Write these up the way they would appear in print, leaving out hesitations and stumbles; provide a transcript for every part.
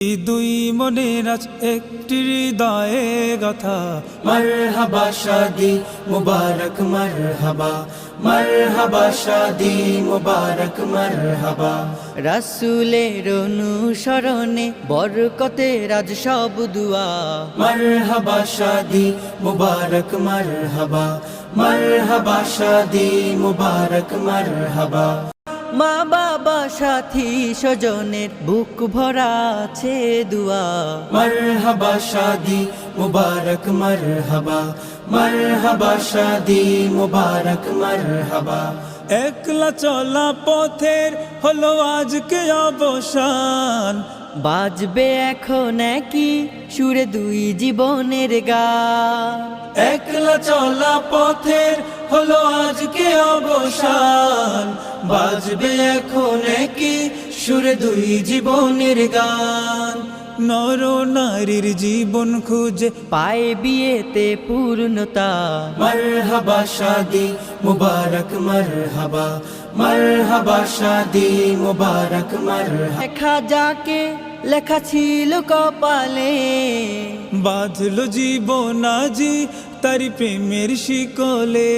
দুই মনের আজ একটি হৃদয়ে গাথা মারহাবা শাদি মুবারক মারহাবা মারহাবা শাদি মুবারক মারহাবা। রাসূলের অনুসরণে বরকতের আজ সব দুয়া মারহাবা শাদি মুবারক মারহাবা মারহাবা শাদি মুবারক মারহাবা। মা বাবা সাথী স্বজনের বুক ভরা আছে দুয়া মারহাবা শাদি মুবারক মারহাবা মারহাবা শাদি মুবারক মারহাবা। একলা চলা পথের হলো আজকে অবসান, বাজবে এখন কি সুরে দুই জীবনের গান। একলা চলা পথের হলো আজকে অবসান, বাজবে এখন কি সুরে দুই জীবনের গান। নর নারীর জীবন খুঁজে পায় বিয়েতে পূর্ণতা মারহাবা শাদি মুবারক মারহাবা মারহাবা শাদি মুবারক মারহাবা। লেখা যাকে লেখা ছিল কপালে বাঁধলো জীবন আজি তারি প্রেমের শিকলে,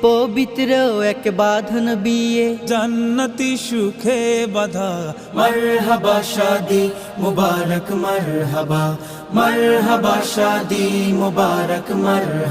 পবিত্র এক বাঁধন বিয়ে জান্নাতি সুখে বাঁধা। মারহাবা শাদি মুবারক মারহাবা মারহাবা শাদি মুবারক মারহাবা।